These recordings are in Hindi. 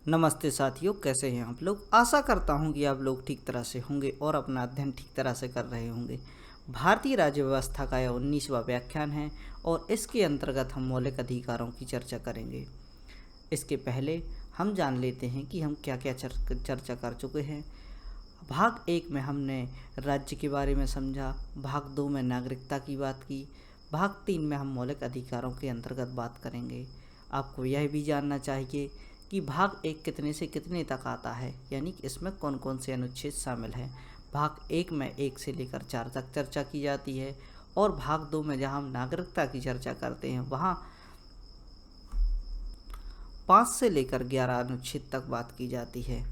नमस्ते साथियों, कैसे हैं आप लोग। आशा करता हूं कि आप लोग ठीक तरह से होंगे और अपना अध्ययन ठीक तरह से कर रहे होंगे। भारतीय राज्य व्यवस्था का यह 19वां व्याख्यान है और इसके अंतर्गत हम मौलिक अधिकारों की चर्चा करेंगे। इसके पहले हम जान लेते हैं कि हम क्या क्या चर्चा कर चुके हैं। भाग 1 में हमने राज्य के बारे में समझा, भाग 2 में नागरिकता की बात की, भाग 3 में हम मौलिक अधिकारों के अंतर्गत बात करेंगे। आपको यह भी जानना चाहिए कि भाग 1 कितने से कितने तक आता है, यानी कि इसमें कौन कौन से अनुच्छेद शामिल हैं। भाग 1 में 1 से लेकर 4 तक चर्चा की जाती है और भाग 2 में जहां हम नागरिकता की चर्चा करते हैं वहां 5 से लेकर 11 अनुच्छेद तक बात की जाती है।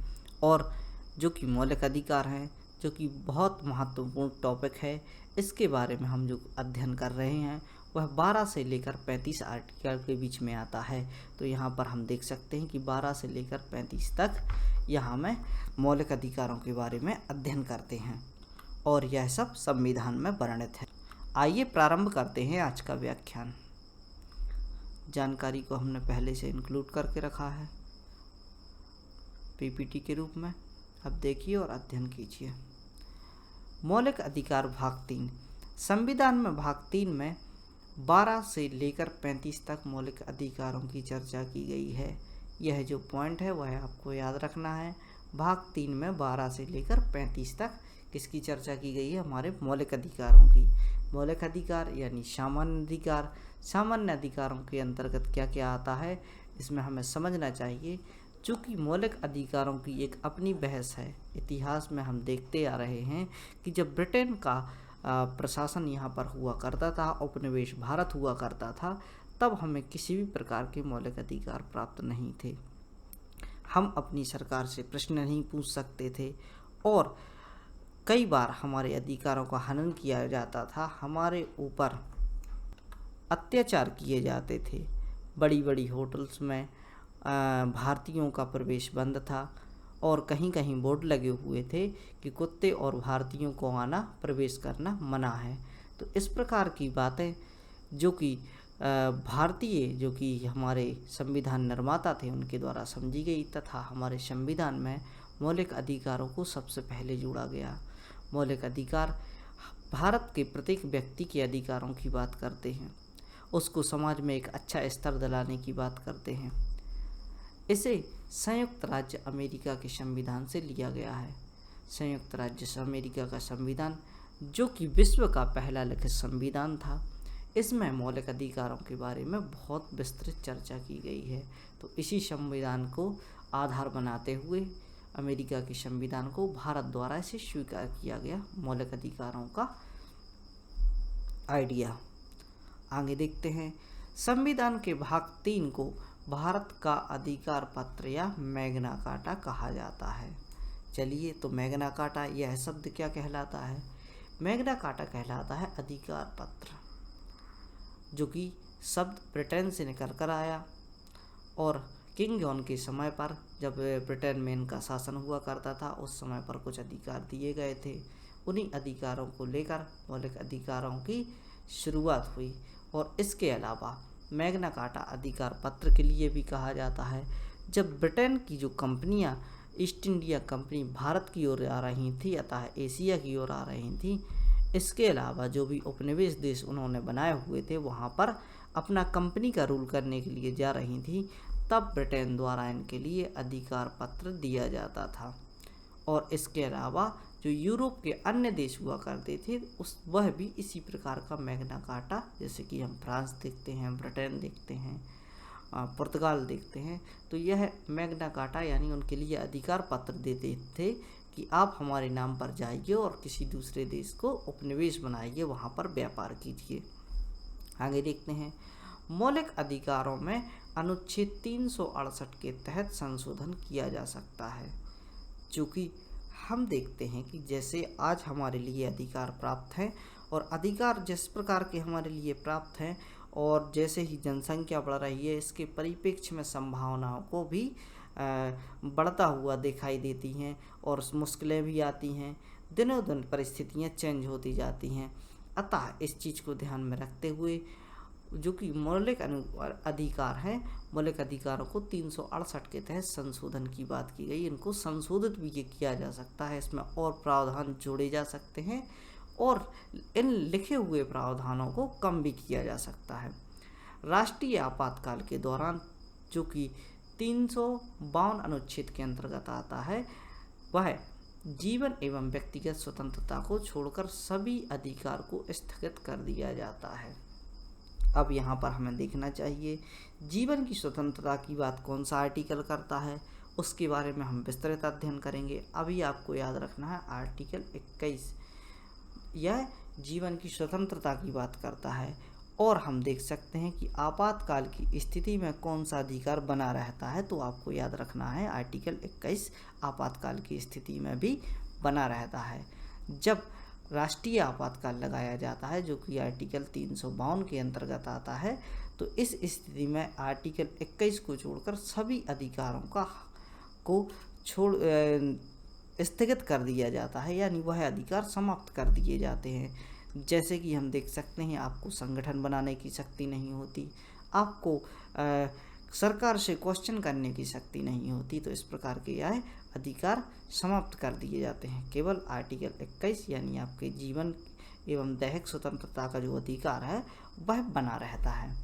और जो कि मौलिक अधिकार हैं, जो कि बहुत महत्वपूर्ण टॉपिक है, इसके बारे में हम जो अध्ययन कर रहे हैं वह 12 से लेकर 35 आर्टिकल के बीच में आता है। तो यहाँ पर हम देख सकते हैं कि 12 से लेकर 35 तक यहाँ में मौलिक अधिकारों के बारे में अध्ययन करते हैं और यह सब संविधान में वर्णित है। आइए प्रारंभ करते हैं आज का व्याख्यान। जानकारी को हमने पहले से इंक्लूड करके रखा है पीपीटी के रूप में। अब देखिए और अध्ययन कीजिए। मौलिक अधिकार भाग 3। संविधान में भाग 3 में 12 से लेकर 35 तक मौलिक अधिकारों की चर्चा की गई है। यह जो पॉइंट है वह आपको याद रखना है। भाग 3 में 12 से लेकर 35 तक किसकी चर्चा की गई है? हमारे मौलिक अधिकारों की। मौलिक अधिकार यानी सामान्य अधिकार। सामान्य अधिकारों के अंतर्गत क्या क्या आता है इसमें हमें समझना चाहिए। चूँकि मौलिक अधिकारों की एक अपनी बहस है। इतिहास में हम देखते आ रहे हैं कि जब ब्रिटेन का प्रशासन यहाँ पर हुआ करता था, उपनिवेश भारत हुआ करता था, तब हमें किसी भी प्रकार के मौलिक अधिकार प्राप्त नहीं थे। हम अपनी सरकार से प्रश्न नहीं पूछ सकते थे और कई बार हमारे अधिकारों का हनन किया जाता था, हमारे ऊपर अत्याचार किए जाते थे। बड़ी बड़ी होटल्स में भारतीयों का प्रवेश बंद था और कहीं कहीं बोर्ड लगे हुए थे कि कुत्ते और भारतीयों को आना प्रवेश करना मना है। तो इस प्रकार की बातें जो कि भारतीय जो कि हमारे संविधान निर्माता थे उनके द्वारा समझी गई तथा हमारे संविधान में मौलिक अधिकारों को सबसे पहले जोड़ा गया। मौलिक अधिकार भारत के प्रत्येक व्यक्ति के अधिकारों की बात करते हैं, उसको समाज में एक अच्छा स्तर दिलाने की बात करते हैं। इसे संयुक्त राज्य अमेरिका के संविधान से लिया गया है। संयुक्त राज्य अमेरिका का संविधान जो कि विश्व का पहला लिखित संविधान था, इसमें मौलिक अधिकारों के बारे में बहुत विस्तृत चर्चा की गई है। तो इसी संविधान को आधार बनाते हुए अमेरिका के संविधान को भारत द्वारा इसे स्वीकार किया गया, मौलिक अधिकारों का आइडिया। आगे देखते हैं। संविधान के भाग 3 को भारत का अधिकार पत्र या मैग्ना कार्टा कहा जाता है। चलिए, तो मैग्ना कार्टा यह शब्द क्या कहलाता है? मैग्ना कार्टा कहलाता है अधिकार पत्र, जो कि शब्द ब्रिटेन से निकल कर आया और किंग जॉन के समय पर जब ब्रिटेन में इनका शासन हुआ करता था उस समय पर कुछ अधिकार दिए गए थे। उन्हीं अधिकारों को लेकर मौलिक अधिकारों की शुरुआत हुई और इसके अलावा मैग्ना कार्टा अधिकार पत्र के लिए भी कहा जाता है। जब ब्रिटेन की जो कंपनियां ईस्ट इंडिया कंपनी भारत की ओर आ रही थी अतः एशिया की ओर आ रही थी, इसके अलावा जो भी उपनिवेश देश उन्होंने बनाए हुए थे वहां पर अपना कंपनी का रूल करने के लिए जा रही थी, तब ब्रिटेन द्वारा इनके लिए अधिकार पत्र दिया जाता था। और इसके अलावा जो यूरोप के अन्य देश हुआ करते थे वह भी इसी प्रकार का मैग्ना कार्टा, जैसे कि हम फ्रांस देखते हैं, ब्रिटेन देखते हैं, पुर्तगाल देखते हैं, तो यह मैग्ना कार्टा यानी उनके लिए अधिकार पत्र देते थे कि आप हमारे नाम पर जाइए और किसी दूसरे देश को उपनिवेश बनाइए, वहाँ पर व्यापार कीजिए। आगे देखते हैं। मौलिक अधिकारों में अनुच्छेद 368 के तहत संशोधन किया जा सकता है। चूँकि हम देखते हैं कि जैसे आज हमारे लिए अधिकार प्राप्त हैं और अधिकार जिस प्रकार के हमारे लिए प्राप्त हैं और जैसे ही जनसंख्या बढ़ रही है इसके परिप्रेक्ष्य में संभावनाओं को भी बढ़ता हुआ दिखाई देती हैं और मुश्किलें भी आती हैं। दिनों दिन परिस्थितियां चेंज होती जाती हैं। अतः इस चीज़ को ध्यान में रखते हुए जो कि मौलिक अधिकार हैं, मौलिक अधिकारों को 368 के तहत संशोधन की बात की गई। इनको संशोधित भी किया जा सकता है, इसमें और प्रावधान जोड़े जा सकते हैं और इन लिखे हुए प्रावधानों को कम भी किया जा सकता है। राष्ट्रीय आपातकाल के दौरान, जो कि 352 अनुच्छेद के अंतर्गत आता है, वह जीवन एवं व्यक्तिगत स्वतंत्रता को छोड़कर सभी अधिकार को स्थगित कर दिया जाता है। अब यहाँ पर हमें देखना चाहिए जीवन की स्वतंत्रता की बात कौन सा आर्टिकल करता है, उसके बारे में हम विस्तृत अध्ययन करेंगे। अभी आपको याद रखना है आर्टिकल 21 यह जीवन की स्वतंत्रता की बात करता है। और हम देख सकते हैं कि आपातकाल की स्थिति में कौन सा अधिकार बना रहता है, तो आपको याद रखना है आर्टिकल 21 आपातकाल की स्थिति में भी बना रहता है। जब राष्ट्रीय आपातकाल लगाया जाता है, जो कि आर्टिकल 352 के अंतर्गत आता है, तो इस स्थिति में आर्टिकल 21 को छोड़कर सभी अधिकारों को स्थगित कर दिया जाता है, यानी वह अधिकार समाप्त कर दिए जाते हैं। जैसे कि हम देख सकते हैं, आपको संगठन बनाने की शक्ति नहीं होती, आपको सरकार से क्वेश्चन करने की शक्ति नहीं होती, तो इस प्रकार के यह अधिकार समाप्त कर दिए जाते हैं। केवल आर्टिकल 21 यानी आपके जीवन एवं दैहिक स्वतंत्रता का जो अधिकार है वह बना रहता है।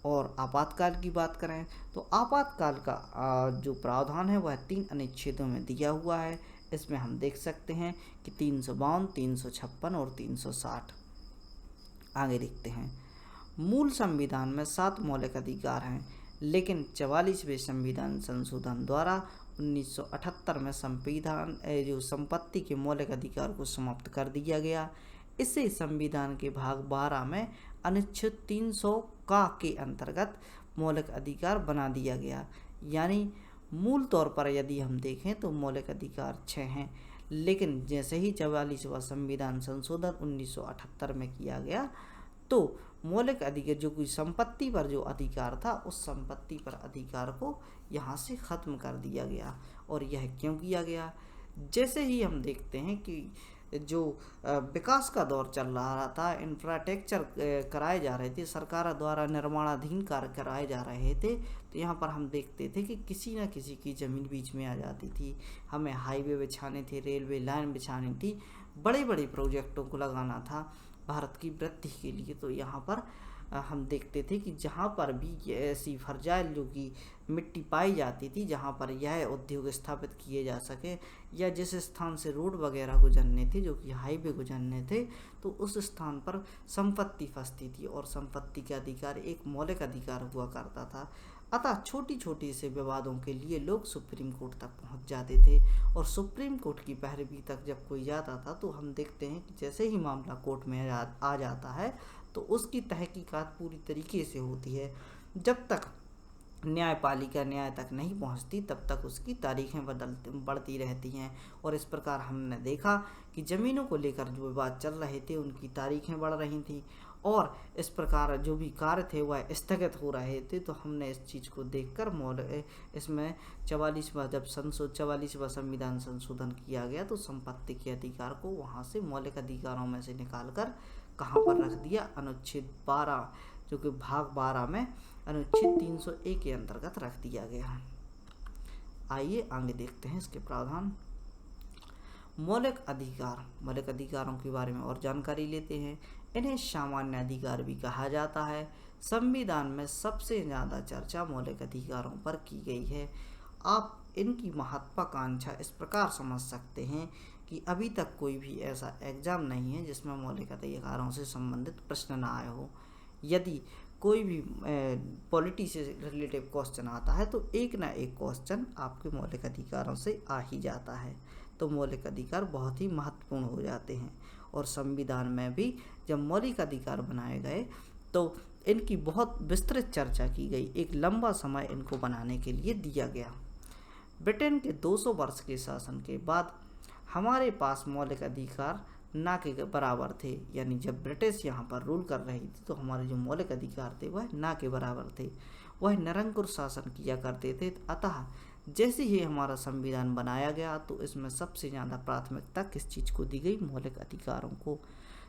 और आपातकाल की बात करें तो आपातकाल का जो प्रावधान है वह 3 अनुच्छेदों में दिया हुआ है। इसमें हम देख सकते हैं कि 352, 356 और 360। आगे देखते हैं, मूल संविधान में 7 मौलिक अधिकार हैं, लेकिन 44वें संविधान संशोधन द्वारा 1978 में संविधान जो संपत्ति के मौलिक अधिकार को समाप्त कर दिया गया। इससे संविधान के भाग 12 में अनुच्छेद 300 के अंतर्गत मौलिक अधिकार बना दिया गया। यानी मूल तौर पर यदि हम देखें तो मौलिक अधिकार 6 हैं, लेकिन जैसे ही 44वां संविधान संशोधन 1978 में किया गया तो मौलिक अधिकार जो कोई संपत्ति पर जो अधिकार था, उस संपत्ति पर अधिकार को यहाँ से ख़त्म कर दिया गया। और यह क्यों किया गया? जैसे ही हम देखते हैं कि जो विकास का दौर चल रहा था, इंफ्रास्ट्रक्चर कराए जा रहे थे, सरकार द्वारा निर्माणाधीन कार्य कराए जा रहे थे, तो यहाँ पर हम देखते थे कि किसी न किसी की ज़मीन बीच में आ जाती थी। हमें हाईवे बिछाने थे, रेलवे लाइन बिछानी थी, बड़े बड़े प्रोजेक्टों को लगाना था भारत की वृद्धि के लिए। तो यहाँ पर हम देखते थे कि जहाँ पर भी ऐसी फर्जाइल जो कि मिट्टी पाई जाती थी, जहाँ पर यह उद्योग स्थापित किए जा सके, या जिस स्थान से रोड वगैरह गुजरने थे, जो कि हाईवे गुजरने थे, तो उस स्थान पर संपत्ति फंसती थी और संपत्ति का अधिकार एक मौलिक अधिकार हुआ करता था। अतः छोटी छोटी से विवादों के लिए लोग सुप्रीम कोर्ट तक पहुंच जाते थे, और सुप्रीम कोर्ट की पैरवी तक जब कोई जाता था तो हम देखते हैं कि जैसे ही मामला कोर्ट में आ जाता है तो उसकी तहकीकात पूरी तरीके से होती है। जब तक न्यायपालिका न्याय तक नहीं पहुंचती तब तक उसकी तारीखें बढ़ती रहती हैं। और इस प्रकार हमने देखा कि ज़मीनों को लेकर जो विवाद चल रहे थे उनकी तारीखें बढ़ रही थी, और इस प्रकार जो भी कार्य थे वह स्थगित हो रहे थे। तो हमने इस चीज़ को देखकर इसमें 44वां संविधान संशोधन किया गया, तो संपत्ति के अधिकार को वहाँ से मौलिक अधिकारों में से निकाल कर कहाँ पर रख दिया? अनुच्छेद 12 जो कि भाग 12 में अनुच्छेद 301 के अंतर्गत रख दिया गया। आइए आगे देखते हैं इसके प्रावधान। मौलिक अधिकारों के बारे में और जानकारी लेते हैं। इन्हें सामान्य अधिकार भी कहा जाता है। संविधान में सबसे ज़्यादा चर्चा मौलिक अधिकारों पर की गई है। आप इनकी महत्वाकांक्षा इस प्रकार समझ सकते हैं कि अभी तक कोई भी ऐसा एग्ज़ाम नहीं है जिसमें मौलिक अधिकारों से संबंधित प्रश्न ना आए हो। यदि कोई भी पॉलिटी से रिलेटिव क्वेश्चन आता है तो एक ना एक क्वेश्चन आपके मौलिक अधिकारों से आ ही जाता है। तो मौलिक अधिकार बहुत ही महत्वपूर्ण हो जाते हैं। और संविधान में भी जब मौलिक अधिकार बनाए गए तो इनकी बहुत विस्तृत चर्चा की गई। एक लंबा समय इनको बनाने के लिए दिया गया। ब्रिटेन के 200 वर्ष के शासन के बाद हमारे पास मौलिक अधिकार ना के बराबर थे। यानी जब ब्रिटिश यहाँ पर रूल कर रही थी तो हमारे जो मौलिक अधिकार थे वह ना के बराबर थे, वह निरंकुश शासन किया करते थे। अतः जैसे ही हमारा संविधान बनाया गया तो इसमें सबसे ज़्यादा प्राथमिकता किस चीज़ को दी गई? मौलिक अधिकारों को।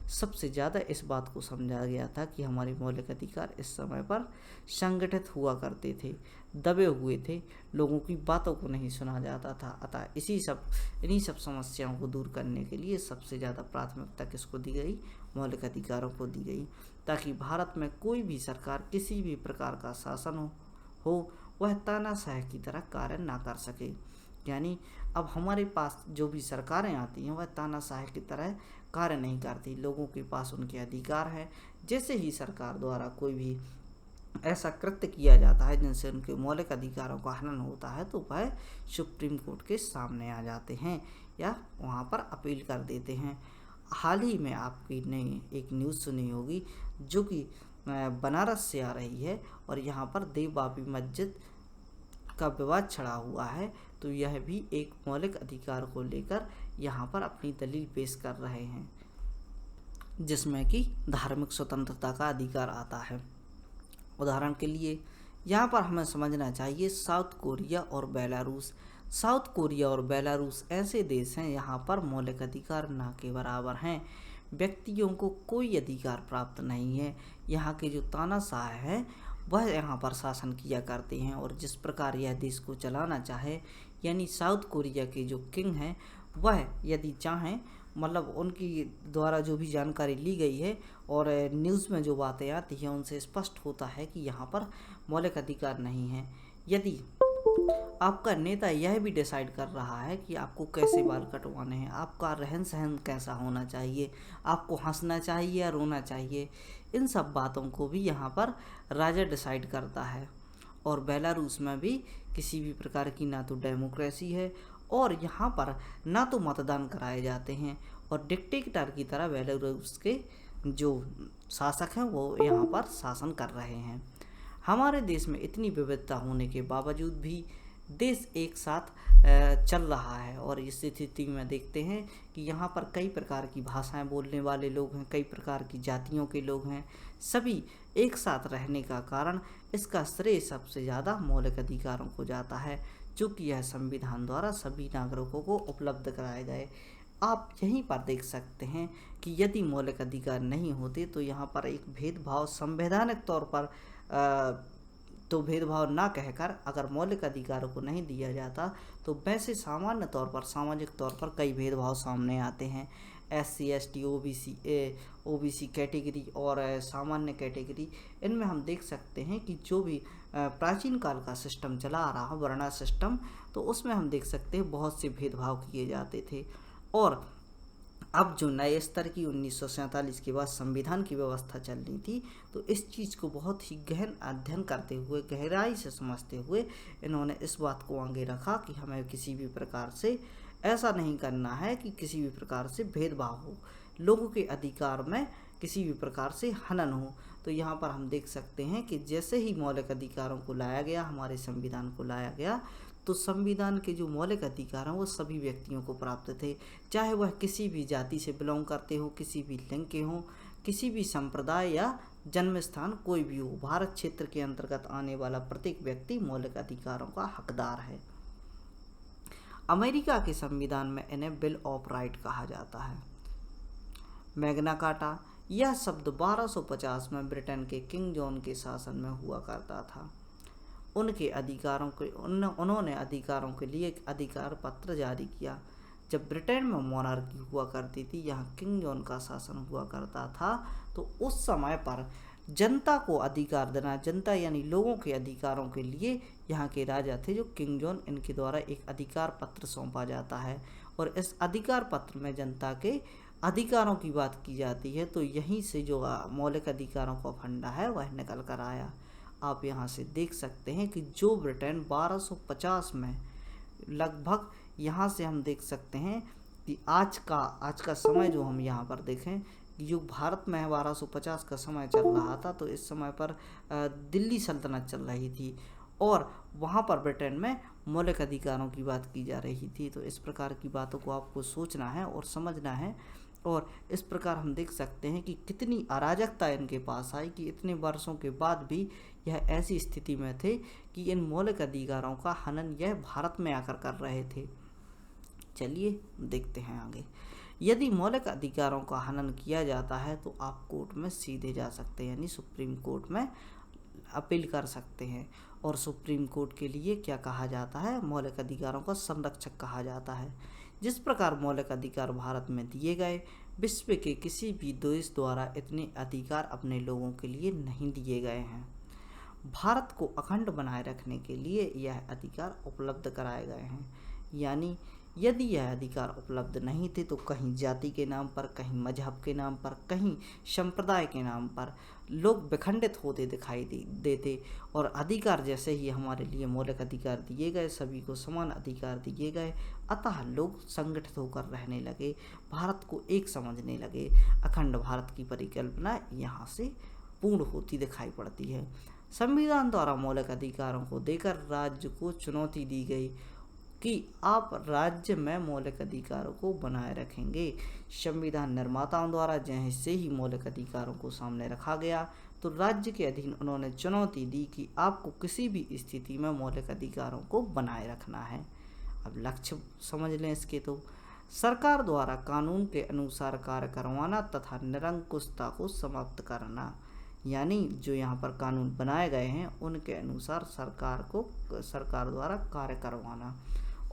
सबसे ज़्यादा इस बात को समझा गया था कि हमारे मौलिक अधिकार इस समय पर संगठित हुआ करते थे, दबे हुए थे, लोगों की बातों को नहीं सुना जाता था। अतः इन्हीं सब समस्याओं को दूर करने के लिए सबसे ज़्यादा प्राथमिकता किसको दी गई? मौलिक अधिकारों को दी गई, ताकि भारत में कोई भी सरकार किसी भी प्रकार का शासन हो वह तानाशाह की तरह कार्य ना कर सके। यानी अब हमारे पास जो भी सरकारें आती हैं वह तानाशाह की तरह कार्य नहीं करती, लोगों के पास उनके अधिकार है। जैसे ही सरकार द्वारा कोई भी ऐसा कृत्य किया जाता है जिनसे उनके मौलिक अधिकारों का हनन होता है तो वह सुप्रीम कोर्ट के सामने आ जाते हैं या वहाँ पर अपील कर देते हैं। हाल ही में आपकी ने एक न्यूज़ सुनी होगी जो कि बनारस से आ रही है और यहाँ पर देव बाबरी मस्जिद का विवाद छड़ा हुआ है, तो यह भी एक मौलिक अधिकार को लेकर यहाँ पर अपनी दलील पेश कर रहे हैं, जिसमें कि धार्मिक स्वतंत्रता का अधिकार आता है। उदाहरण के लिए यहाँ पर हमें समझना चाहिए साउथ कोरिया और बेलारूस। साउथ कोरिया और बेलारूस ऐसे देश हैं यहाँ पर मौलिक अधिकार ना के बराबर हैं, व्यक्तियों को कोई अधिकार प्राप्त नहीं है। यहाँ के जो तानाशाह हैं वह यहाँ पर शासन किया करते हैं और जिस प्रकार यह देश को चलाना चाहे, यानी साउथ कोरिया के जो किंग हैं वह यदि चाहें, मतलब उनकी द्वारा जो भी जानकारी ली गई है और न्यूज़ में जो बातें आती हैं उनसे स्पष्ट होता है कि यहाँ पर मौलिक अधिकार नहीं है। यदि आपका नेता यह भी डिसाइड कर रहा है कि आपको कैसे बाल कटवाने हैं, आपका रहन सहन कैसा होना चाहिए, आपको हंसना चाहिए या रोना चाहिए, इन सब बातों को भी यहाँ पर राजा डिसाइड करता है। और बेलारूस में भी किसी भी प्रकार की ना तो डेमोक्रेसी है और यहाँ पर ना तो मतदान कराए जाते हैं और डिक्टेटर की तरह बेलारूस के जो शासक हैं वो यहाँ पर शासन कर रहे हैं। हमारे देश में इतनी विविधता होने के बावजूद भी देश एक साथ चल रहा है और इस स्थिति में देखते हैं कि यहाँ पर कई प्रकार की भाषाएं बोलने वाले लोग हैं, कई प्रकार की जातियों के लोग हैं, सभी एक साथ रहने का कारण इसका श्रेय सबसे ज़्यादा मौलिक अधिकारों को जाता है, जो कि यह संविधान द्वारा सभी नागरिकों को उपलब्ध कराए गए। आप यहीं पर देख सकते हैं कि यदि मौलिक अधिकार नहीं होते तो यहाँ पर एक भेदभाव संवैधानिक तौर पर तो भेदभाव ना कहकर अगर मौलिक अधिकारों को नहीं दिया जाता तो वैसे सामान्य तौर पर सामाजिक तौर पर कई भेदभाव सामने आते हैं। SC ST OBC कैटेगरी और सामान्य कैटेगरी, इनमें हम देख सकते हैं कि जो भी प्राचीन काल का सिस्टम चला आ रहा वर्णा सिस्टम, तो उसमें हम देख सकते हैं बहुत से भेदभाव किए जाते थे। और अब जो नए स्तर की 1947 के बाद संविधान की व्यवस्था चल रही थी, तो इस चीज़ को बहुत ही गहन अध्ययन करते हुए, गहराई से समझते हुए इन्होंने इस बात को आगे रखा कि हमें किसी भी प्रकार से ऐसा नहीं करना है कि किसी भी प्रकार से भेदभाव हो, लोगों के अधिकार में किसी भी प्रकार से हनन हो। तो यहाँ पर हम देख सकते हैं कि जैसे ही मौलिक अधिकारों को लाया गया, हमारे संविधान को लाया गया, तो संविधान के जो मौलिक अधिकार हैं वो सभी व्यक्तियों को प्राप्त थे, चाहे वह किसी भी जाति से बिलोंग करते हो, किसी भी लिंग के हों, किसी भी संप्रदाय या जन्म स्थान कोई भी हो। भारत क्षेत्र के अंतर्गत आने वाला प्रत्येक व्यक्ति मौलिक अधिकारों का हकदार है। अमेरिका के संविधान में इन्हें बिल ऑफ राइट कहा जाता है। मैग्ना कार्टा, यह शब्द 1250 में ब्रिटेन के किंग जॉन के शासन में हुआ करता था। उनके अधिकारों के उन्होंने अधिकारों के लिए एक अधिकार पत्र जारी किया। जब ब्रिटेन में मोनार्की हुआ करती थी, यहाँ किंग जॉन का शासन हुआ करता था, तो उस समय पर जनता को अधिकार देना, जनता यानी लोगों के अधिकारों के लिए यहाँ के राजा थे जो किंग जॉन, इनके द्वारा एक अधिकार पत्र सौंपा जाता है और इस अधिकार पत्र में जनता के अधिकारों की बात की जाती है। तो यहीं से जो मौलिक अधिकारों का फंडा है वह निकल कर आया। आप यहाँ से देख सकते हैं कि जो ब्रिटेन 1250 में लगभग, यहाँ से हम देख सकते हैं कि आज का समय जो हम यहाँ पर देखें, जो भारत में 1250 का समय चल रहा था, तो इस समय पर दिल्ली सल्तनत चल रही थी और वहाँ पर ब्रिटेन में मौलिक अधिकारों की बात की जा रही थी। तो इस प्रकार की बातों को आपको सोचना है और समझना है। और इस प्रकार हम देख सकते हैं कि कितनी अराजकता इनके पास आई कि इतने वर्षों के बाद भी यह ऐसी स्थिति में थे कि इन मौलिक अधिकारों का हनन यह भारत में आकर कर रहे थे। चलिए देखते हैं आगे। यदि मौलिक अधिकारों का हनन किया जाता है तो आप कोर्ट में सीधे जा सकते हैं, यानी सुप्रीम कोर्ट में अपील कर सकते हैं। और सुप्रीम कोर्ट के लिए क्या कहा जाता है, मौलिक अधिकारों का संरक्षक कहा जाता है। जिस प्रकार मौलिक अधिकार भारत में दिए गए, विश्व के किसी भी देश द्वारा इतने अधिकार अपने लोगों के लिए नहीं दिए गए हैं। भारत को अखंड बनाए रखने के लिए यह अधिकार उपलब्ध कराए गए हैं। यानी यदि यह अधिकार उपलब्ध नहीं थे तो कहीं जाति के नाम पर, कहीं मजहब के नाम पर, कहीं संप्रदाय के नाम पर लोग विखंडित होते दिखाई देते। और अधिकार जैसे ही हमारे लिए मौलिक अधिकार दिए गए, सभी को समान अधिकार दिए गए, अतः लोग संगठित होकर रहने लगे, भारत को एक समझने लगे। अखंड भारत की परिकल्पना यहाँ से पूर्ण होती दिखाई पड़ती है। संविधान द्वारा मौलिक अधिकारों को देकर राज्य को चुनौती दी गई कि आप राज्य में मौलिक अधिकारों को बनाए रखेंगे। संविधान निर्माताओं द्वारा जैसे ही मौलिक अधिकारों को सामने रखा गया तो राज्य के अधीन उन्होंने चुनौती दी कि आपको किसी भी स्थिति में मौलिक अधिकारों को बनाए रखना है। अब लक्ष्य समझ लें इसके, तो सरकार द्वारा कानून के अनुसार कार्य करवाना तथा निरंकुशता को समाप्त करना। यानी जो यहाँ पर कानून बनाए गए हैं उनके अनुसार सरकार द्वारा कार्य करवाना।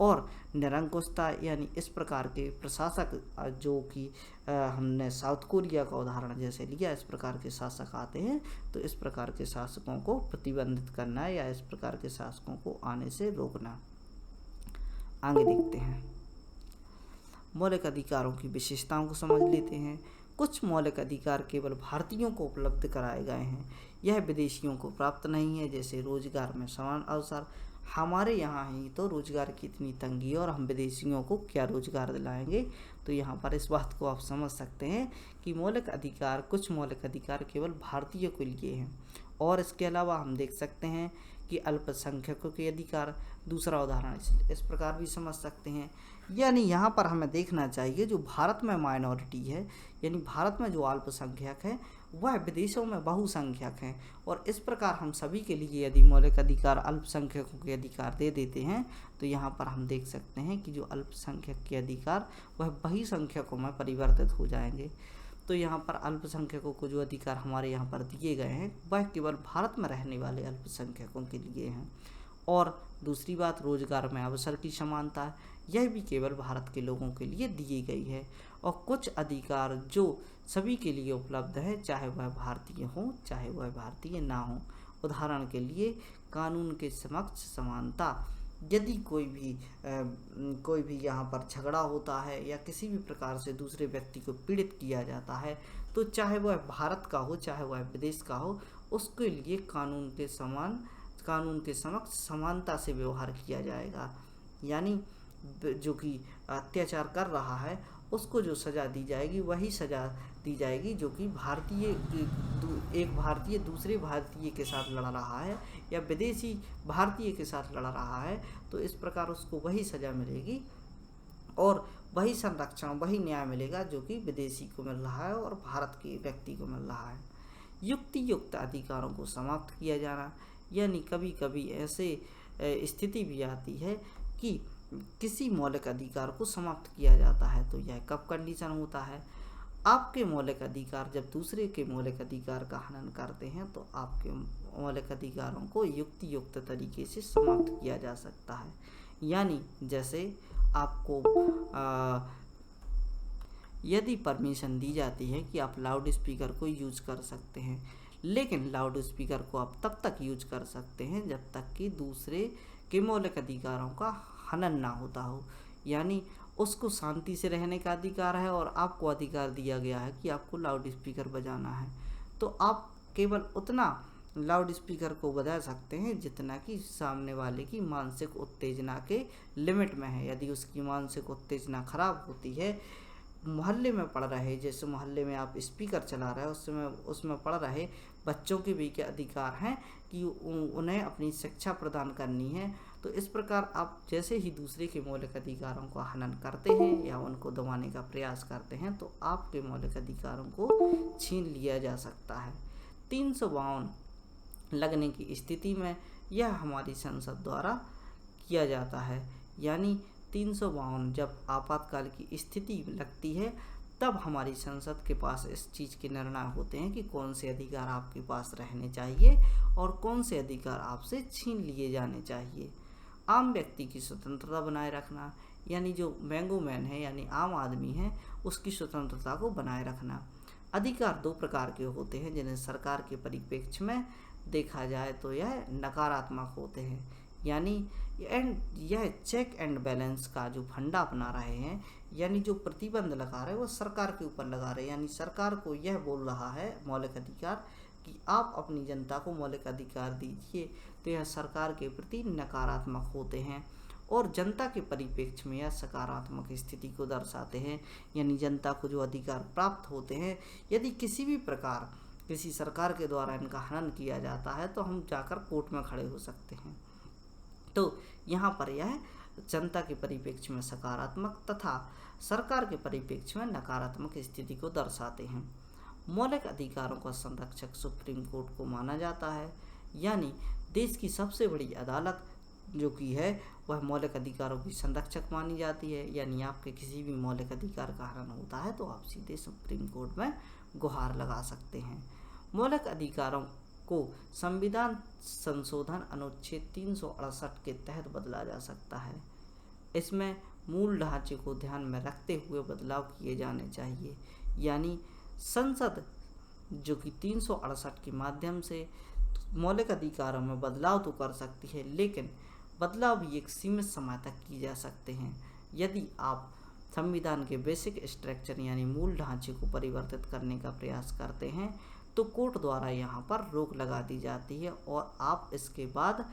और निरंकुशता यानी इस प्रकार के प्रशासक जो कि हमने साउथ कोरिया का उदाहरण जैसे लिया, इस प्रकार के शासक आते हैं तो इस प्रकार के शासकों को प्रतिबंधित करना या इस प्रकार के शासकों को आने से रोकना। आगे देखते हैं, मौलिक अधिकारों की विशेषताओं को समझ लेते हैं। कुछ मौलिक अधिकार केवल भारतीयों को उपलब्ध कराए गए हैं, यह विदेशियों को प्राप्त नहीं है। जैसे रोजगार में समान अवसर, हमारे यहाँ ही तो रोजगार की इतनी तंगी है और हम विदेशियों को क्या रोजगार दिलाएंगे। तो यहाँ पर इस बात को आप समझ सकते हैं कि कुछ मौलिक अधिकार केवल भारतीयों के लिए हैं। और इसके अलावा हम देख सकते हैं कि अल्पसंख्यकों के अधिकार, दूसरा उदाहरण इस प्रकार भी समझ सकते हैं। यानी यहाँ पर हमें देखना चाहिए जो भारत में माइनॉरिटी है, यानी भारत में जो अल्पसंख्यक है वह विदेशों में बहुसंख्यक हैं। और इस प्रकार हम सभी के लिए यदि मौलिक अधिकार अल्पसंख्यकों के अधिकार दे देते हैं तो यहाँ पर हम देख सकते हैं कि जो अल्पसंख्यक के अधिकार वह बहुसंख्यकों में परिवर्तित हो जाएंगे। तो यहाँ पर अल्पसंख्यकों को जो अधिकार हमारे यहाँ पर दिए गए हैं वह केवल भारत में रहने वाले अल्पसंख्यकों के लिए हैं। और दूसरी बात, रोजगार में अवसर की समानता, यह भी केवल भारत के लोगों के लिए दी गई है। और कुछ अधिकार जो सभी के लिए उपलब्ध है, चाहे वह भारतीय हो चाहे वह भारतीय ना हो। उदाहरण के लिए कानून के समक्ष समानता, यदि कोई भी यहाँ पर झगड़ा होता है या किसी भी प्रकार से दूसरे व्यक्ति को पीड़ित किया जाता है तो चाहे वह भारत का हो चाहे वह विदेश का हो, उसके लिए कानून के समक्ष समानता से व्यवहार किया जाएगा। यानी जो कि अत्याचार कर रहा है उसको जो सज़ा दी जाएगी वही सज़ा दी जाएगी जो कि एक भारतीय दूसरे भारतीय के साथ लड़ रहा है या विदेशी भारतीय के साथ लड़ रहा है, तो इस प्रकार उसको वही सज़ा मिलेगी और वही संरक्षण वही न्याय मिलेगा जो कि विदेशी को मिल रहा है और भारत के व्यक्ति को मिल रहा है। युक्त अधिकारों को समाप्त किया जाना, यानी कभी कभी ऐसे स्थिति भी आती है कि किसी मौलिक अधिकार को समाप्त किया जाता है। तो यह कब कंडीशन होता है, आपके मौलिक अधिकार जब दूसरे के मौलिक अधिकार का हनन करते हैं तो आपके मौलिक अधिकारों को युक्त तरीके से समाप्त किया जा सकता है। यानी जैसे आपको यदि परमिशन दी जाती है कि आप लाउड स्पीकर को यूज कर सकते हैं, लेकिन लाउड स्पीकर को आप तब तक यूज कर सकते हैं जब तक कि दूसरे के मौलिक अधिकारों का हनन ना होता हो। यानी उसको शांति से रहने का अधिकार है और आपको अधिकार दिया गया है कि आपको लाउड स्पीकर बजाना है, तो आप केवल उतना लाउड स्पीकर को बजा सकते हैं जितना कि सामने वाले की मानसिक उत्तेजना के लिमिट में है। यदि उसकी मानसिक उत्तेजना खराब होती है, मोहल्ले में पढ़ रहे, जैसे मोहल्ले में आप स्पीकर चला रहे हैं उसमें पढ़ रहे बच्चों के भी क्या अधिकार हैं कि उन्हें अपनी शिक्षा प्रदान करनी है। तो इस प्रकार आप जैसे ही दूसरे के मौलिक अधिकारों को हनन करते हैं या उनको दबाने का प्रयास करते हैं तो आपके मौलिक अधिकारों को छीन लिया जा सकता है। 352 लगने की स्थिति में यह हमारी संसद द्वारा किया जाता है। यानी 352 जब आपातकाल की स्थिति लगती है तब हमारी संसद के पास इस चीज़ के निर्णय होते हैं कि कौन से अधिकार आपके पास रहने चाहिए और कौन से अधिकार आपसे छीन लिए जाने चाहिए। आम व्यक्ति की स्वतंत्रता बनाए रखना, यानी जो मैंगो मैन है यानी आम आदमी है उसकी स्वतंत्रता को बनाए रखना। अधिकार दो प्रकार के होते हैं जिन्हें सरकार के परिप्रेक्ष्य में देखा जाए तो यह नकारात्मक होते हैं, यानी यह चेक एंड बैलेंस का जो फंडा अपना रहे हैं, यानी जो प्रतिबंध लगा रहे हैं वो सरकार के ऊपर लगा रहे हैं, यानी सरकार को यह बोल रहा है मौलिक अधिकार कि आप अपनी जनता को मौलिक अधिकार दीजिए, तो यह सरकार के प्रति नकारात्मक होते हैं। और जनता के परिप्रेक्ष्य में यह सकारात्मक स्थिति को दर्शाते हैं, यानी जनता को जो अधिकार प्राप्त होते हैं यदि किसी भी प्रकार किसी सरकार के द्वारा इनका हनन किया जाता है तो हम जाकर कोर्ट में खड़े हो सकते हैं। तो यहाँ पर यह जनता के परिप्रेक्ष्य में सकारात्मक तथा सरकार के परिप्रेक्ष्य में नकारात्मक स्थिति को दर्शाते हैं। मौलिक अधिकारों का संरक्षक सुप्रीम कोर्ट को माना जाता है, यानी देश की सबसे बड़ी अदालत जो कि है वह मौलिक अधिकारों की संरक्षक मानी जाती है, यानी आपके किसी भी मौलिक अधिकार का हनन होता है तो आप सीधे सुप्रीम कोर्ट में गुहार लगा सकते हैं। मौलिक अधिकारों को संविधान संशोधन अनुच्छेद 368 के तहत बदला जा सकता है। इसमें मूल ढांचे को ध्यान में रखते हुए बदलाव किए जाने चाहिए, यानी संसद जो कि 368 के माध्यम से मौलिक अधिकारों में बदलाव तो कर सकती है, लेकिन बदलाव भी एक सीमित समय तक की जा सकते हैं। यदि आप संविधान के बेसिक स्ट्रक्चर यानी मूल ढांचे को परिवर्तित करने का प्रयास करते हैं तो कोर्ट द्वारा यहाँ पर रोक लगा दी जाती है और आप इसके बाद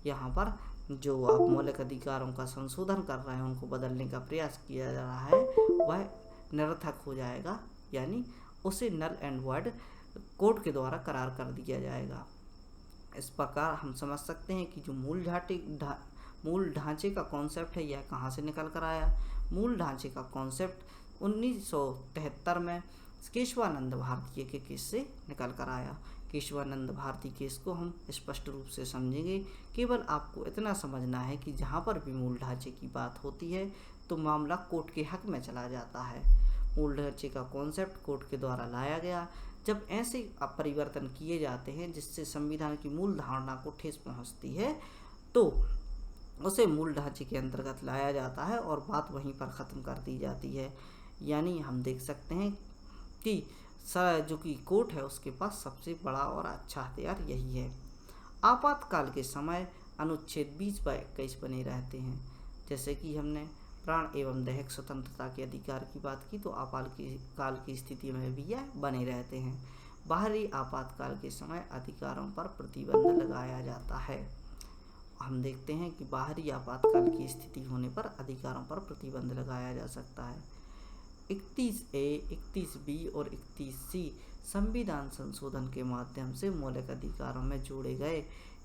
यहाँ पर जो आप मौलिक अधिकारों का संशोधन कर रहे हैं उनको बदलने का प्रयास किया जा रहा है वह निरर्थक हो जाएगा, यानी उसे नल एंड वॉइड कोर्ट के द्वारा करार कर दिया जाएगा। इस प्रकार हम समझ सकते हैं कि जो मूल ढांचे का कॉन्सेप्ट है यह कहाँ से निकल कर आया। मूल ढांचे का कॉन्सेप्ट 1973 में केशवानंद भारती के केस से निकल कर आया। केशवानंद भारती केस को हम स्पष्ट रूप से समझेंगे। केवल आपको इतना समझना है कि जहाँ पर भी मूल ढांचे की बात होती है तो मामला कोर्ट के हक में चला जाता है। मूल ढांचे का कॉन्सेप्ट कोर्ट के द्वारा लाया गया। जब ऐसे परिवर्तन किए जाते हैं जिससे संविधान की मूल धारणा को ठेस पहुंचती है तो उसे मूल ढांचे के अंतर्गत लाया जाता है और बात वहीं पर ख़त्म कर दी जाती है। यानी हम देख सकते हैं कि जो कि कोर्ट है उसके पास सबसे बड़ा और अच्छा हथियार यही है। आपातकाल के समय अनुच्छेद 20/21 बने रहते हैं। जैसे कि हमने प्राण एवं दैहिक स्वतंत्रता के अधिकार की बात की तो आपातकाल की स्थिति में भी यह बने रहते हैं। बाहरी आपातकाल के समय अधिकारों पर प्रतिबंध लगाया जाता है। हम देखते हैं कि बाहरी आपातकाल की स्थिति होने पर अधिकारों पर प्रतिबंध लगाया जा सकता है। 31A, 31B और 31C संविधान संशोधन के माध्यम से मौलिक अधिकारों में जोड़े गए,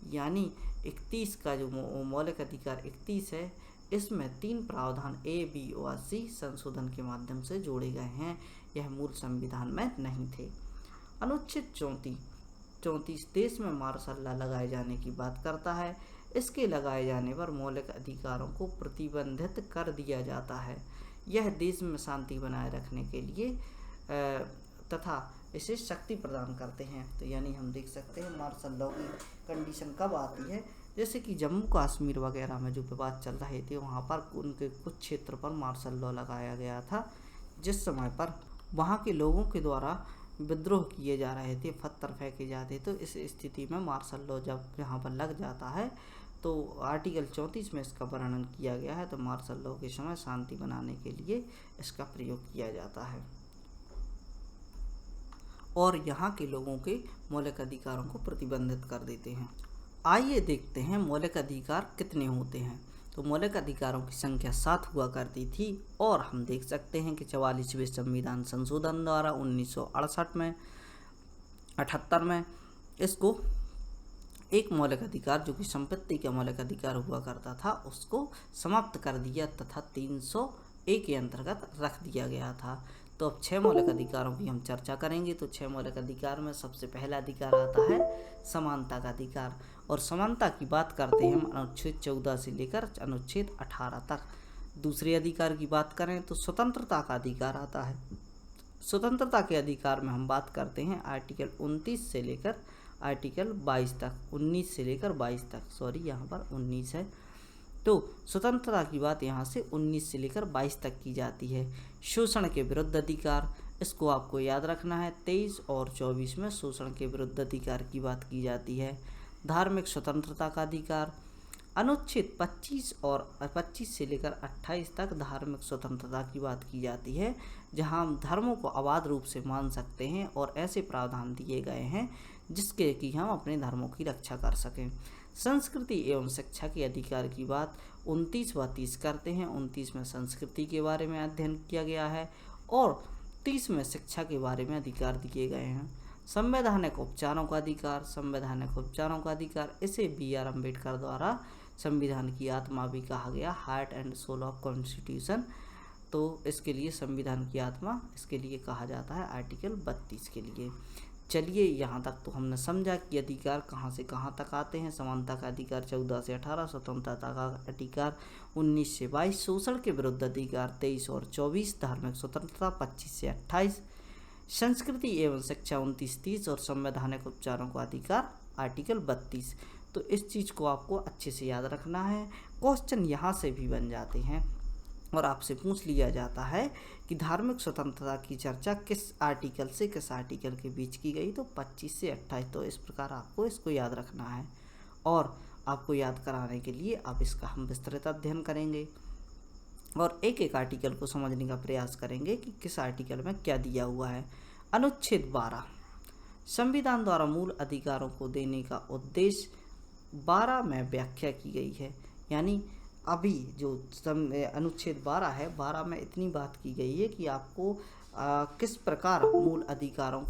यानी 31 का जो मौलिक अधिकार 31 है इसमें 3 प्रावधान A, B और C संशोधन के माध्यम से जोड़े गए हैं। यह मूल संविधान में नहीं थे। अनुच्छेद 34 देश में मार्शल लॉ लगाए जाने की बात करता है। इसके लगाए जाने पर मौलिक अधिकारों को प्रतिबंधित कर दिया जाता है। यह देश में शांति बनाए रखने के लिए तथा इसे शक्ति प्रदान करते हैं। तो यानी हम देख सकते हैं मार्शल लॉ की कंडीशन कब आती है, जैसे कि जम्मू कश्मीर वगैरह में जो विवाद चल रहे थे वहाँ पर उनके कुछ क्षेत्र पर मार्शल लॉ लगाया गया था, जिस समय पर वहाँ के लोगों के द्वारा विद्रोह किए जा रहे थे, पत्थर फेंके जाते। तो इस स्थिति में मार्शल लॉ जब यहाँ पर लग जाता है तो आर्टिकल 34 में इसका वर्णन किया गया है। तो मार्शल लॉ के समय शांति बनाने के लिए इसका प्रयोग किया जाता है और यहाँ के लोगों के मौलिक अधिकारों को प्रतिबंधित कर देते हैं। आइए देखते हैं मौलिक अधिकार कितने होते हैं। तो मौलिक अधिकारों की संख्या 7 हुआ करती थी और हम देख सकते हैं कि 44वें संविधान संशोधन द्वारा 1968 में 78 में इसको एक मौलिक अधिकार जो कि संपत्ति का मौलिक अधिकार हुआ करता था उसको समाप्त कर दिया तथा 301 के अंतर्गत रख दिया गया था। तो अब 6 मौलिक अधिकारों की हम चर्चा करेंगे। तो 6 मौलिक अधिकार में सबसे पहला अधिकार आता है समानता का अधिकार। और समानता की बात करते हैं हम अनुच्छेद 14 से लेकर अनुच्छेद 18 तक। दूसरे अधिकार की बात करें तो स्वतंत्रता का अधिकार आता है। स्वतंत्रता के अधिकार में हम बात करते हैं आर्टिकल 29 से लेकर आर्टिकल 22 तक, 19 से लेकर 22 तक, सॉरी यहाँ पर 19 है। तो स्वतंत्रता की बात यहाँ से 19 से लेकर 22 तक की जाती है। शोषण के विरुद्ध अधिकार, इसको आपको याद रखना है, 23 और 24 में शोषण के विरुद्ध अधिकार की बात की जाती है। धार्मिक स्वतंत्रता का अधिकार, अनुच्छेद 25 से लेकर 28 तक धार्मिक स्वतंत्रता की बात की जाती है, जहां हम धर्मों को अबाध रूप से मान सकते हैं और ऐसे प्रावधान दिए गए हैं जिसके कि हम अपने धर्मों की रक्षा कर सकें। संस्कृति एवं शिक्षा के अधिकार की बात 29 व 30 करते हैं। 29 में संस्कृति के बारे में अध्ययन किया गया है और 30 में शिक्षा के बारे में अधिकार दिए गए हैं। संवैधानिक उपचारों का अधिकार, संवैधानिक उपचारों का अधिकार, इसे B.R. अम्बेडकर द्वारा संविधान की आत्मा भी कहा गया, heart and soul of constitution. तो इसके लिए संविधान की आत्मा इसके लिए कहा जाता है आर्टिकल 32 के लिए। चलिए यहाँ तक तो हमने समझा कि अधिकार कहाँ से कहाँ तक आते हैं। समानता का अधिकार 14 से 18, स्वतंत्रता का अधिकार 19 से 22, शोषण के विरुद्ध अधिकार 23 और 24, धार्मिक स्वतंत्रता 25 से 28, संस्कृति एवं शिक्षा 29-30 और संवैधानिक उपचारों का अधिकार आर्टिकल 32। तो इस चीज़ को आपको अच्छे से याद रखना है। क्वेश्चन यहाँ से भी बन जाते हैं और आपसे पूछ लिया जाता है कि धार्मिक स्वतंत्रता की चर्चा किस आर्टिकल से किस आर्टिकल के बीच की गई, तो 25 से 28। तो इस प्रकार आपको इसको याद रखना है और आपको याद कराने के लिए अब इसका हम विस्तृत अध्ययन करेंगे और एक एक आर्टिकल को समझने का प्रयास करेंगे कि किस आर्टिकल में क्या दिया हुआ है। अनुच्छेद 12, संविधान द्वारा मूल अधिकारों को देने का उद्देश्य 12 में व्याख्या की गई है। यानी अभी जो अनुच्छेद 12 है, 12 में इतनी बात की गई है कि आपको किस प्रकार मूल अधिकारों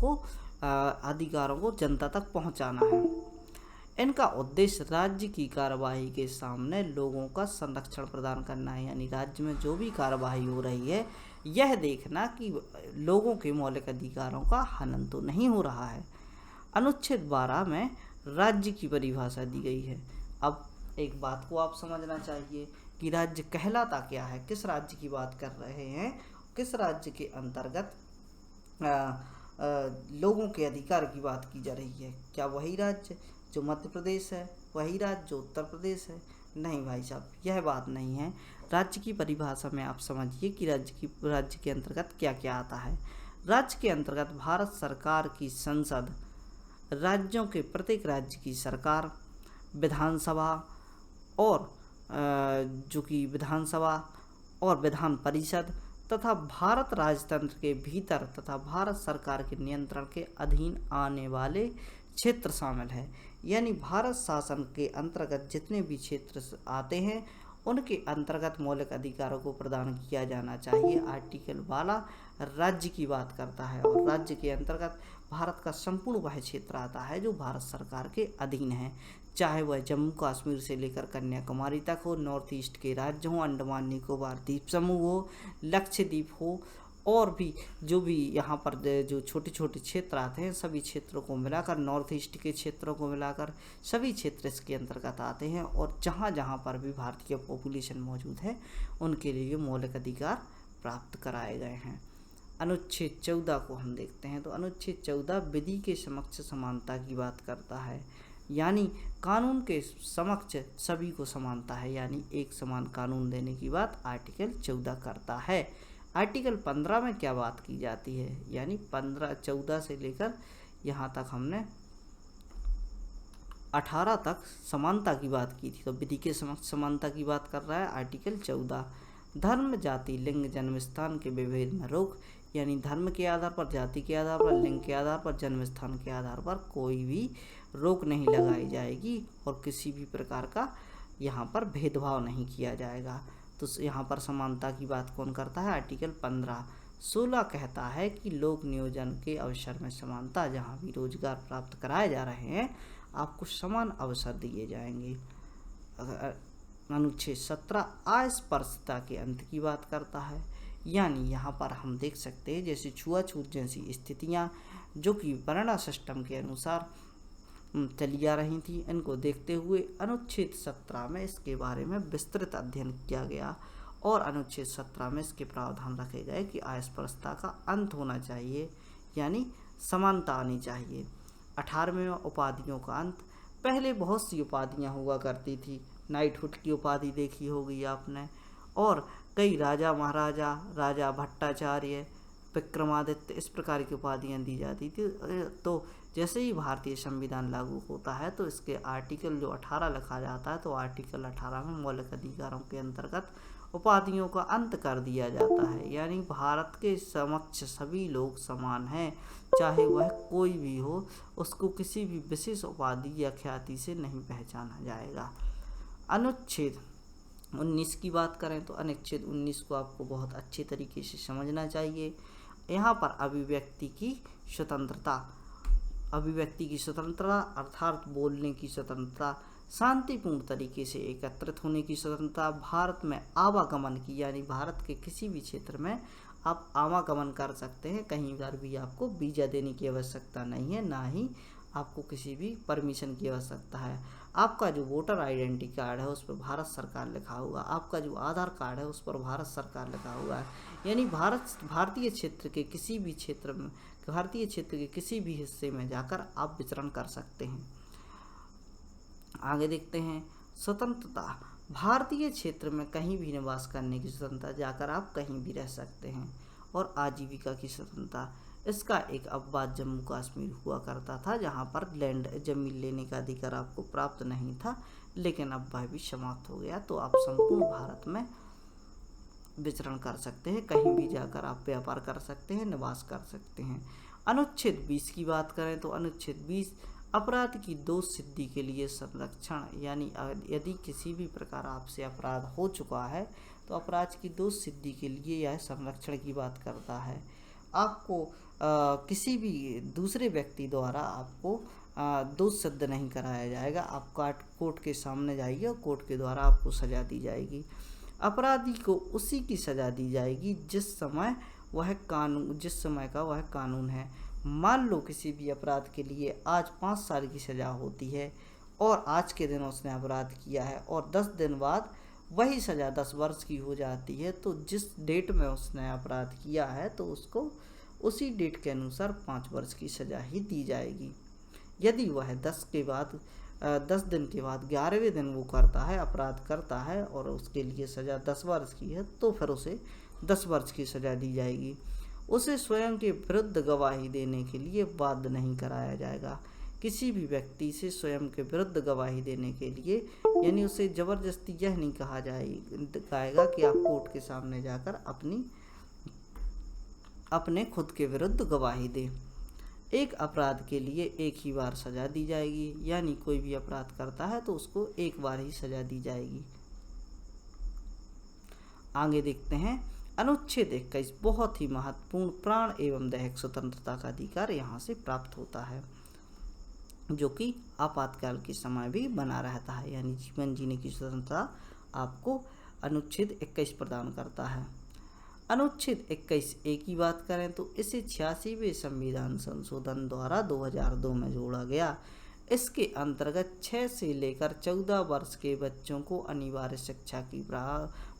को जनता तक पहुंचाना है। इनका उद्देश्य राज्य की कार्यवाही के सामने लोगों का संरक्षण प्रदान करना है। यानी राज्य में जो भी कार्यवाही हो रही है, यह देखना कि लोगों के मौलिक अधिकारों का हनन तो नहीं हो रहा है। अनुच्छेद 12 में राज्य की परिभाषा दी गई है। अब एक बात को आप समझना चाहिए कि राज्य कहलाता क्या है, किस राज्य की बात कर रहे हैं, किस राज्य के अंतर्गत लोगों के अधिकार की बात की जा रही है। क्या वही राज्य जो मध्य प्रदेश है, वही राज्य जो उत्तर प्रदेश है? नहीं भाई साहब, यह बात नहीं है। राज्य की परिभाषा में आप समझिए कि राज्य के अंतर्गत क्या क्या आता है। राज्य के अंतर्गत भारत सरकार की संसद, राज्यों के प्रत्येक राज्य की सरकार, विधानसभा और जो कि विधानसभा और विधान परिषद तथा भारत राजतंत्र के भीतर तथा भारत सरकार के नियंत्रण के अधीन आने वाले क्षेत्र शामिल है। यानी भारत शासन के अंतर्गत जितने भी क्षेत्र आते हैं उनके अंतर्गत मौलिक अधिकारों को प्रदान किया जाना चाहिए। आर्टिकल 12 राज्य की बात करता है और राज्य के अंतर्गत भारत का संपूर्ण वह क्षेत्र आता है जो भारत सरकार के अधीन है, चाहे वह जम्मू कश्मीर से लेकर कन्याकुमारी तक हो, नॉर्थ ईस्ट के राज्य हों, अंडमान निकोबार द्वीप समूह हो, लक्षद्वीप हो, और भी जो भी यहाँ पर जो छोटे छोटे क्षेत्र आते हैं सभी क्षेत्रों को मिलाकर, नॉर्थ ईस्ट के क्षेत्रों को मिलाकर सभी क्षेत्र इसके अंतर्गत आते हैं। और जहाँ जहाँ पर भी भारतीय पॉपुलेशन मौजूद है उनके लिए मौलिक अधिकार प्राप्त कराए गए हैं। अनुच्छेद 14 को हम देखते हैं तो अनुच्छेद 14 विधि के समक्ष समानता की बात करता है। यानी कानून के समक्ष सभी को समानता है, यानी एक समान कानून देने की बात आर्टिकल 14 करता है। आर्टिकल 15 में क्या बात की जाती है, यानी 14 से लेकर यहाँ तक हमने 18 तक समानता की बात की थी, तो विधि के समक्ष समानता की बात कर रहा है आर्टिकल 14। धर्म, जाति, लिंग, जन्म स्थान के विभेद में रोक, यानी धर्म के आधार पर, जाति के आधार पर, लिंग के आधार पर, जन्म स्थान के आधार पर कोई भी रोक नहीं लगाई जाएगी और किसी भी प्रकार का यहाँ पर भेदभाव नहीं किया जाएगा। तो यहाँ पर समानता की बात कौन करता है? आर्टिकल 15। 16 कहता है कि लोक नियोजन के अवसर में समानता, जहाँ भी रोजगार प्राप्त कराए जा रहे हैं आपको समान अवसर दिए जाएंगे। अनुच्छेद 17 अस्पृश्यता के अंत की बात करता है। यानी यहाँ पर हम देख सकते हैं जैसे छुआछूत जैसी स्थितियाँ जो कि वर्ण सिस्टम के अनुसार चली आ रही थी, इनको देखते हुए अनुच्छेद 17 में इसके बारे में विस्तृत अध्ययन किया गया और अनुच्छेद 17 में इसके प्रावधान रखे गए कि अस्पृश्यता का अंत होना चाहिए, यानी समानता आनी चाहिए। 18वें उपाधियों का अंत। पहले बहुत सी उपाधियाँ हुआ करती थी, नाइटहुड की उपाधि देखी होगी आपने, और कई राजा महाराजा, राजा भट्टाचार्य, विक्रमादित्य, इस प्रकार की उपाधियाँ दी जाती थी। तो जैसे ही भारतीय संविधान लागू होता है तो इसके आर्टिकल जो 18 लिखा जाता है, तो आर्टिकल 18 में मौलिक अधिकारों के अंतर्गत उपाधियों का अंत कर दिया जाता है, यानी भारत के समक्ष सभी लोग समान हैं, चाहे वह कोई भी हो, उसको किसी भी विशेष उपाधि या ख्याति से नहीं पहचाना जाएगा। अनुच्छेद 19 की बात करें तो अनुच्छेद 19 को आपको बहुत अच्छे तरीके से समझना चाहिए। यहाँ पर अभिव्यक्ति की स्वतंत्रता अर्थात बोलने की स्वतंत्रता, शांतिपूर्ण तरीके से एकत्रित होने की स्वतंत्रता, भारत में आवागमन की, यानी भारत के किसी भी क्षेत्र में आप आवागमन कर सकते हैं, कहीं पर भी आपको वीज़ा देने की आवश्यकता नहीं है, ना ही आपको किसी भी परमिशन की आवश्यकता है। आपका जो वोटर आइडेंटिटी कार्ड है उस पर भारत सरकार लिखा हुआ, आपका जो आधार कार्ड है उस पर भारत सरकार लिखा हुआ है, यानी भारतीय क्षेत्र के किसी भी क्षेत्र में, भारतीय क्षेत्र के किसी भी हिस्से में जाकर आप विचरण कर सकते हैं। आगे देखते हैं स्वतंत्रता। भारतीय क्षेत्र में कहीं भी निवास करने की स्वतंत्रता, जाकर आप कहीं भी रह सकते हैं। और आजीविका की स्वतंत्रता, इसका एक अपवाद जम्मू कश्मीर हुआ करता था, जहां पर जमीन लेने का अधिकार आपको प्राप्त नहीं था, लेकिन अब वह भी समाप्त हो गया। तो आप संपूर्ण भारत में विचरण कर सकते हैं, कहीं भी जाकर आप व्यापार कर सकते हैं, निवास कर सकते हैं। अनुच्छेद 20 की बात करें तो अनुच्छेद 20 अपराध की दोष सिद्धि के लिए संरक्षण, यानी यदि किसी भी प्रकार आपसे अपराध हो चुका है तो अपराध की दोष सिद्धि के लिए यह संरक्षण की बात करता है। आपको किसी भी दूसरे व्यक्ति द्वारा आपको दोष सिद्ध नहीं कराया जाएगा, आप कोर्ट के सामने जाइए और कोर्ट के द्वारा आपको सजा दी जाएगी। अपराधी को उसी की सजा दी जाएगी जिस समय का वह कानून है। मान लो किसी भी अपराध के लिए आज 5 साल की सजा होती है और आज के दिन उसने अपराध किया है और 10 दिन बाद वही सजा 10 वर्ष की हो जाती है, तो जिस डेट में उसने अपराध किया है तो उसको उसी डेट के अनुसार 5 वर्ष की सजा ही दी जाएगी। यदि वह 10 दिन के बाद 11वें दिन वो करता है, अपराध करता है और उसके लिए सज़ा 10 वर्ष की है, तो फिर उसे 10 वर्ष की सज़ा दी जाएगी। उसे स्वयं के विरुद्ध गवाही देने के लिए बाध्य नहीं कराया जाएगा। किसी भी व्यक्ति से स्वयं के विरुद्ध गवाही देने के लिए, यानी उसे ज़बरदस्ती यह नहीं कहा जाएगा कि आप कोर्ट के सामने जाकर अपने खुद के विरुद्ध गवाही दें। एक अपराध के लिए एक ही बार सज़ा दी जाएगी, यानी कोई भी अपराध करता है तो उसको एक बार ही सज़ा दी जाएगी। आगे देखते हैं अनुच्छेद 21, बहुत ही महत्वपूर्ण, प्राण एवं दैहिक स्वतंत्रता का अधिकार यहाँ से प्राप्त होता है, जो कि आपातकाल के समय भी बना रहता है, यानी जीवन जीने की स्वतंत्रता आपको अनुच्छेद 21 प्रदान करता है। अनुच्छेद 21A की बात करें तो इसे 86वें संविधान संशोधन द्वारा 2002 में जोड़ा गया। इसके अंतर्गत 6 से लेकर 14 वर्ष के बच्चों को अनिवार्य शिक्षा की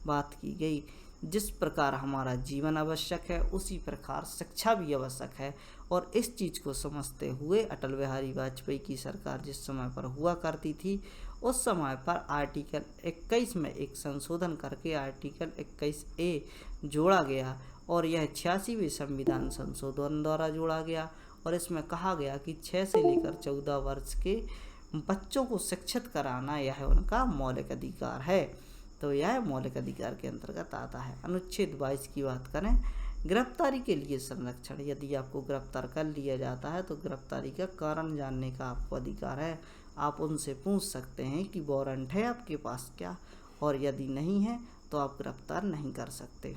बात की गई। जिस प्रकार हमारा जीवन आवश्यक है उसी प्रकार शिक्षा भी आवश्यक है, और इस चीज़ को समझते हुए अटल बिहारी वाजपेयी की सरकार जिस समय पर हुआ करती थी उस समय पर आर्टिकल 21 में एक संशोधन करके आर्टिकल 21A जोड़ा गया, और यह 86वें संविधान संशोधन द्वारा जोड़ा गया। और इसमें कहा गया कि 6 से लेकर 14 वर्ष के बच्चों को शिक्षित कराना यह उनका मौलिक अधिकार है, तो यह मौलिक अधिकार के अंतर्गत आता है। अनुच्छेद 22 की बात करें, गिरफ्तारी के लिए संरक्षण। यदि आपको गिरफ्तार कर लिया जाता है तो गिरफ्तारी का कारण जानने का आपको अधिकार है। आप उनसे पूछ सकते हैं कि वारंट है आपके पास क्या, और यदि नहीं है तो आप गिरफ्तार नहीं कर सकते।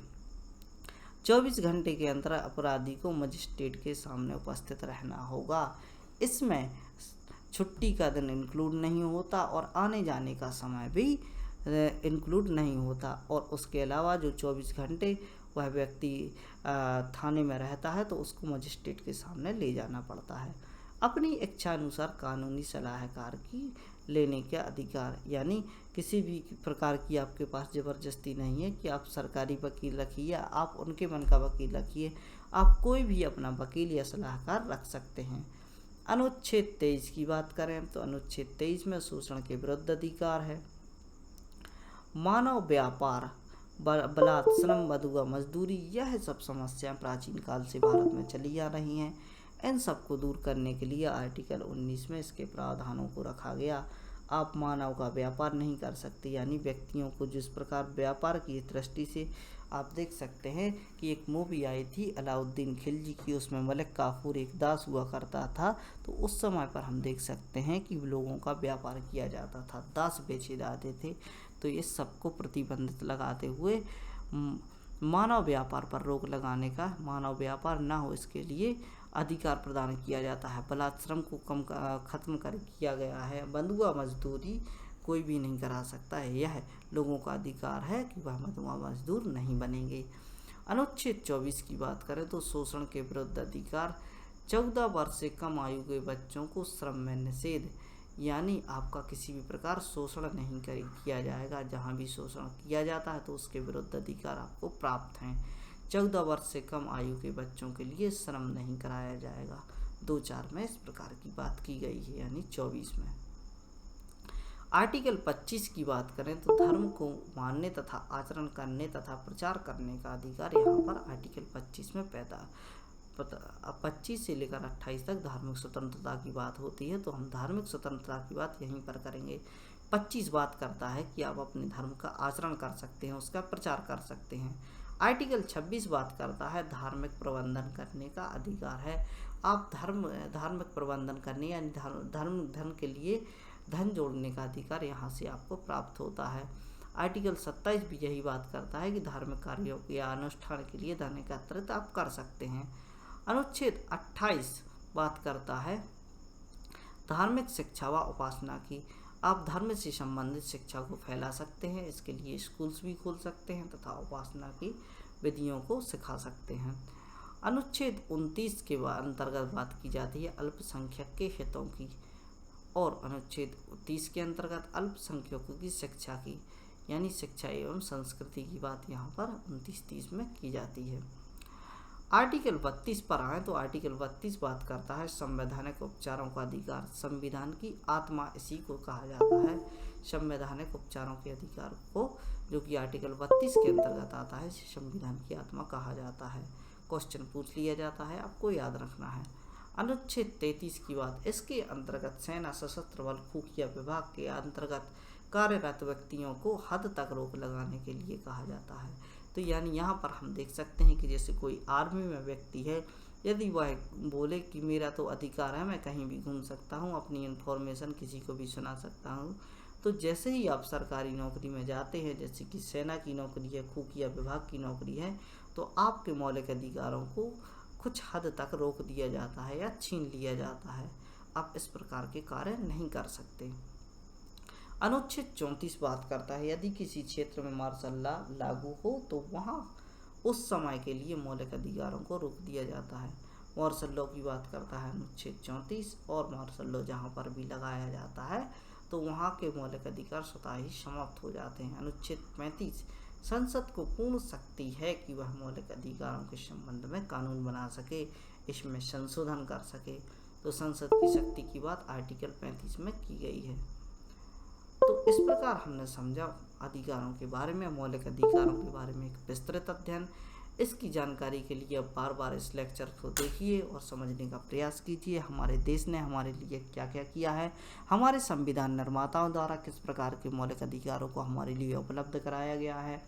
24 घंटे के अंदर अपराधी को मजिस्ट्रेट के सामने उपस्थित रहना होगा। इसमें छुट्टी का दिन इंक्लूड नहीं होता और आने जाने का समय भी इंक्लूड नहीं होता, और उसके अलावा जो 24 घंटे वह व्यक्ति थाने में रहता है तो उसको मजिस्ट्रेट के सामने ले जाना पड़ता है। अपनी इच्छा अनुसार कानूनी सलाहकार की लेने के अधिकार, यानी किसी भी प्रकार की आपके पास ज़बरदस्ती नहीं है कि आप सरकारी वकील रखिए या आप उनके मन का वकील रखिए। आप कोई भी अपना वकील या सलाहकार रख सकते हैं। अनुच्छेद 23 की बात करें तो अनुच्छेद 23 में शोषण के विरुद्ध अधिकार है। मानव व्यापार, बलात्श्रम, बंधुआ मजदूरी, यह सब समस्याएं प्राचीन काल से भारत में चली आ रही हैं। इन सब को दूर करने के लिए आर्टिकल 19 में इसके प्रावधानों को रखा गया। आप मानव का व्यापार नहीं कर सकते, यानी व्यक्तियों को जिस प्रकार व्यापार की दृष्टि से आप देख सकते हैं कि एक मूवी आई थी अलाउद्दीन खिलजी की, उसमें मलिक काफूर एक दास हुआ करता था। तो उस समय पर हम देख सकते हैं कि लोगों का व्यापार किया जाता था, दास बेचे जाते थे। तो इस सब को प्रतिबंधित लगाते हुए मानव व्यापार पर रोक लगाने का, मानव व्यापार ना हो इसके लिए अधिकार प्रदान किया जाता है। बलात्श्रम को खत्म कर किया गया है। बंधुआ मजदूरी कोई भी नहीं करा सकता है, यह लोगों का अधिकार है कि वह बंधुआ मजदूर नहीं बनेंगे। अनुच्छेद 24 की बात करें तो शोषण के विरुद्ध अधिकार, 14 वर्ष से कम आयु के बच्चों को श्रम में निषेध, यानी आपका किसी भी प्रकार शोषण नहीं किया जाएगा। जहाँ भी शोषण किया जाता है तो उसके विरुद्ध अधिकार आपको प्राप्त हैं। 14 वर्ष से कम आयु के बच्चों के लिए श्रम नहीं कराया जाएगा। 2-4 में इस प्रकार की बात की गई है, यानी 24 में। आर्टिकल 25 की बात करें तो धर्म को मानने तथा आचरण करने तथा प्रचार करने का अधिकार यहाँ पर आर्टिकल 25 में 25 से लेकर 28 तक धार्मिक स्वतंत्रता की बात होती है। तो हम धार्मिक स्वतंत्रता की बात यहीं पर करेंगे। 25 बात करता है कि आप अपने धर्म का आचरण कर सकते हैं, उसका प्रचार कर सकते हैं। आर्टिकल 26 बात करता है धार्मिक प्रबंधन करने का अधिकार है। आप धार्मिक प्रबंधन करने यानी धर्म के लिए धन जोड़ने का अधिकार यहाँ से आपको प्राप्त होता है। आर्टिकल 27 भी यही बात करता है कि धार्मिक कार्यों या अनुष्ठान के लिए धन एकत्रित आप कर सकते हैं। अनुच्छेद 28 बात करता है धार्मिक शिक्षा व उपासना की। आप धर्म से संबंधित शिक्षा को फैला सकते हैं, इसके लिए स्कूल्स भी खोल सकते हैं तथा उपासना की विधियों को सिखा सकते हैं। अनुच्छेद 29 के अंतर्गत बात की जाती है अल्पसंख्यक के हितों की, और अनुच्छेद 30 के अंतर्गत अल्पसंख्यकों की शिक्षा की, यानी शिक्षा एवं संस्कृति की बात यहाँ पर 29-30 में की जाती है। आर्टिकल 32 पर आए तो आर्टिकल 32 बात करता है संवैधानिक उपचारों का अधिकार। संविधान की आत्मा इसी को कहा जाता है, संवैधानिक उपचारों के अधिकार को, जो कि आर्टिकल 32 के अंतर्गत आता है, संविधान की आत्मा कहा जाता है। क्वेश्चन पूछ लिया जाता है, आपको याद रखना है। अनुच्छेद 33 की बात, इसके अंतर्गत सेना, सशस्त्र बल, खुफिया विभाग के अंतर्गत कार्यरत व्यक्तियों को हद तक रोक लगाने के लिए कहा जाता है। तो यानी यहाँ पर हम देख सकते हैं कि जैसे कोई आर्मी में व्यक्ति है, यदि वह बोले कि मेरा तो अधिकार है, मैं कहीं भी घूम सकता हूँ, अपनी इन्फॉर्मेशन किसी को भी सुना सकता हूँ, तो जैसे ही आप सरकारी नौकरी में जाते हैं, जैसे कि सेना की नौकरी है, खुफिया विभाग की नौकरी है, तो आपके मौलिक अधिकारों को कुछ हद तक रोक दिया जाता है या छीन लिया जाता है। आप इस प्रकार के कार्य नहीं कर सकते। अनुच्छेद 34 बात करता है यदि किसी क्षेत्र में मार्शल लॉ लागू हो तो वहाँ उस समय के लिए मौलिक अधिकारों को रोक दिया जाता है। मार्शल लॉ की बात करता है अनुच्छेद 34, और मार्शल लॉ जहाँ पर भी लगाया जाता है तो वहाँ के मौलिक अधिकार स्वतः ही समाप्त हो जाते हैं। अनुच्छेद 35, संसद को पूर्ण शक्ति है कि वह मौलिक अधिकारों के संबंध में कानून बना सके, इसमें संशोधन कर सके। तो संसद की शक्ति की बात आर्टिकल 35 में की गई है। तो इस प्रकार हमने समझा अधिकारों के बारे में, मौलिक अधिकारों के बारे में एक विस्तृत अध्ययन। इसकी जानकारी के लिए अब बार बार इस लेक्चर को देखिए और समझने का प्रयास कीजिए हमारे देश ने हमारे लिए क्या क्या किया है, हमारे संविधान निर्माताओं द्वारा किस प्रकार के मौलिक अधिकारों को हमारे लिए उपलब्ध कराया गया है।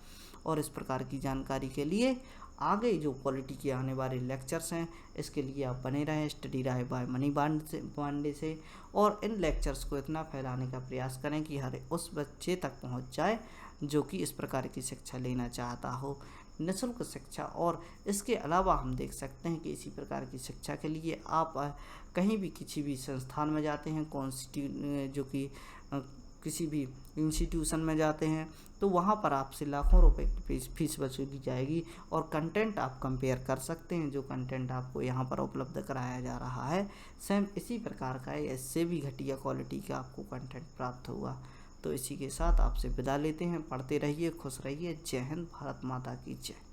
और इस प्रकार की जानकारी के लिए आगे जो पॉलिटी के आने वाले लेक्चर्स हैं, इसके लिए आप बने रहें स्टडी राय बाय मनी पांडे से, और इन लेक्चर्स को इतना फैलाने का प्रयास करें कि हर उस बच्चे तक पहुंच जाए जो कि इस प्रकार की शिक्षा लेना चाहता हो, निःशुल्क शिक्षा। और इसके अलावा हम देख सकते हैं कि इसी प्रकार की शिक्षा के लिए आप कहीं भी किसी भी संस्थान में जाते हैं, जो कि किसी भी इंस्टीट्यूशन में जाते हैं, तो वहाँ पर आपसे लाखों रुपए की फीस वसूली जाएगी और कंटेंट आप कंपेयर कर सकते हैं। जो कंटेंट आपको यहाँ पर उपलब्ध कराया जा रहा है सेम इसी प्रकार का है, इससे भी घटिया क्वालिटी का आपको कंटेंट प्राप्त होगा। तो इसी के साथ आपसे विदा लेते हैं। पढ़ते रहिए, खुश रहिए। जय हिंद, भारत माता की जय।